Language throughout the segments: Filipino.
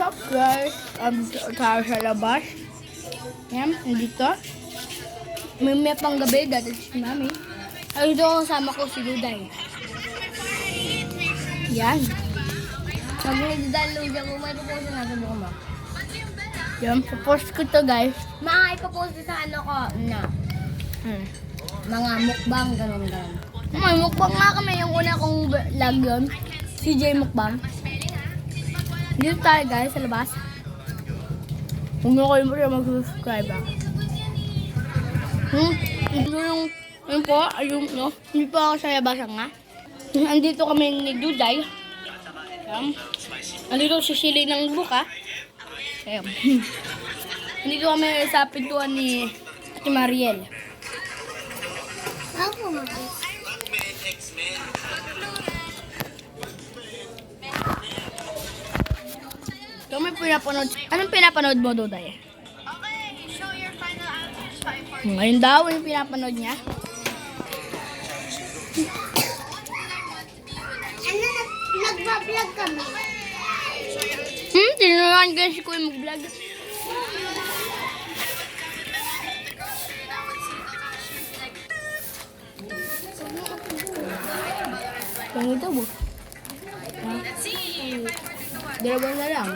What's up guys? Tayo sa labas. Yan, nandito. May pang gabi, dati si Mami. Ay, ito kasama ko si Duday. Yan. Sabi ni Duday, luja ko, may papost na sa buka mo. Yan, papost ko to guys. Ipapost ko sa ano ko na Hmm. mga mukbang, ganun. May mukbang nga kami, yung una kong vlog yun. CJ Mukbang. Dito tayo guys, sa labas. Huwag nyo kayo mag-subscribe ah. Ito yung po, ayun, no? Hindi pa ako sa labas nga. Andito kami ni Duday. Ayan. Andito si Sili ng buka. Ayan. Andito kami sa pintuan ni Ate Mariel. Ako mo. So, may pinapanood. Anong pinapanood mo, Duday? Show your final answers. Ngayon daw yung pinapanood niya. Ano, nagbablog kami? Tinuruan ko si Kuya mag-vlog. Ganito po. Dalawa na lang.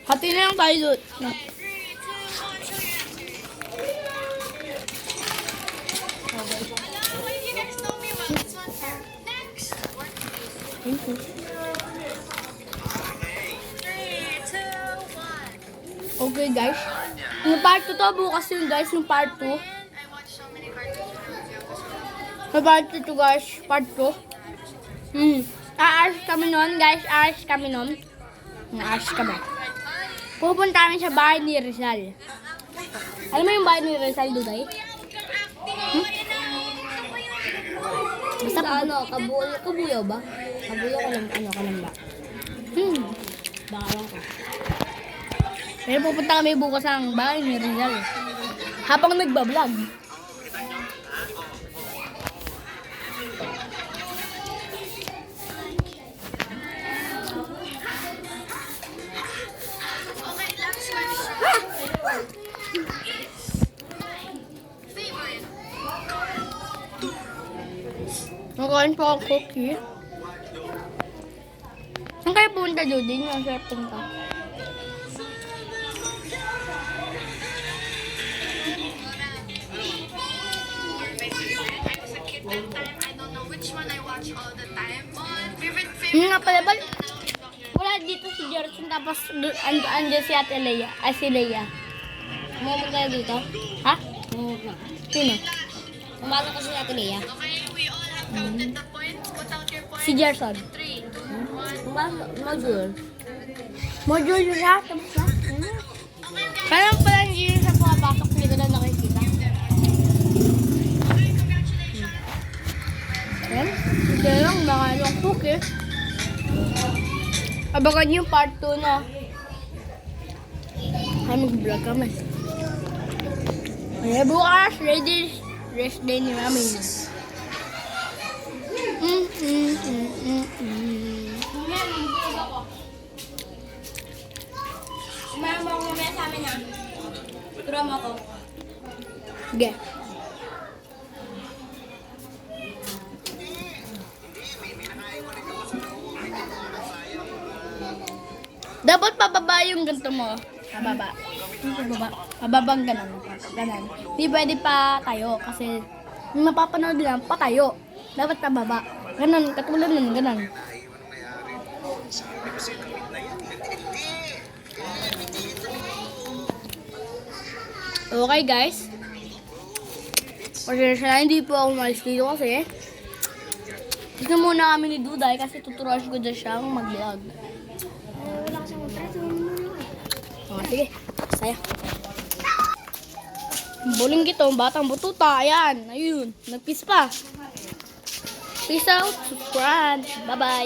Hati na lang tayo doon. Okay guys. Yung part 2 to, bukas yun guys, yung part 2. Sa part 2 guys, part 2. Aalis kami nun guys, aalis kami nun. Aalis kami. Pupunta kami sa bahay ni Rizal. Alam mo yung bahay ni Rizal, Duday? Basta ano, kabuyaw ba? Kabuyaw ka lang, ano ka lang ba? Baka lang ka. Pero pupunta kami bukas ng bahay ni Rizal. Habang nagbablog. Nakain pa ako cookie. Saan kayo punta, Judy? Saan punta? Yung nga pala, wala dito si Jerson, tapos andyan si Ate Leia. Ay, si Leia. Umabot tayo dito? Ha? Umabot na. Sino? Umabot ko sa atin, Leia. Si Jerson. Module. Module yun ha? Tapos na? Parang pala hindi yun sa pumapasok, hindi ko na nakikita. Ayan. Ito lang, mga long cookie. Abangan yung part 2 na. Ay, mag-vlog kami. Ay, bukas, rest day ni Mami. Kumain mo ako mamaya sa amin, ha? Turo mo ako. Sige. Dapat pababa yung ganito mo. Pababa. Pababa. Pababang ganun. Ganun. Hindi pwede pa tayo kasi yung mapapanood lang, patayo. Dapat pababa. Ganun, katulad nun, ganun. Okay guys. Kasi sana hindi po ako umalis dito kasi gusto muna kami ni Duday kasi tuturuan ko dyan siya mag-vlog. Wala kasi mo preso. Oh, sige. Saya. Buling gito, batang bututa. Ayan. Ayun. Nagpis pa. Peace out. Subscribe. Bye-bye.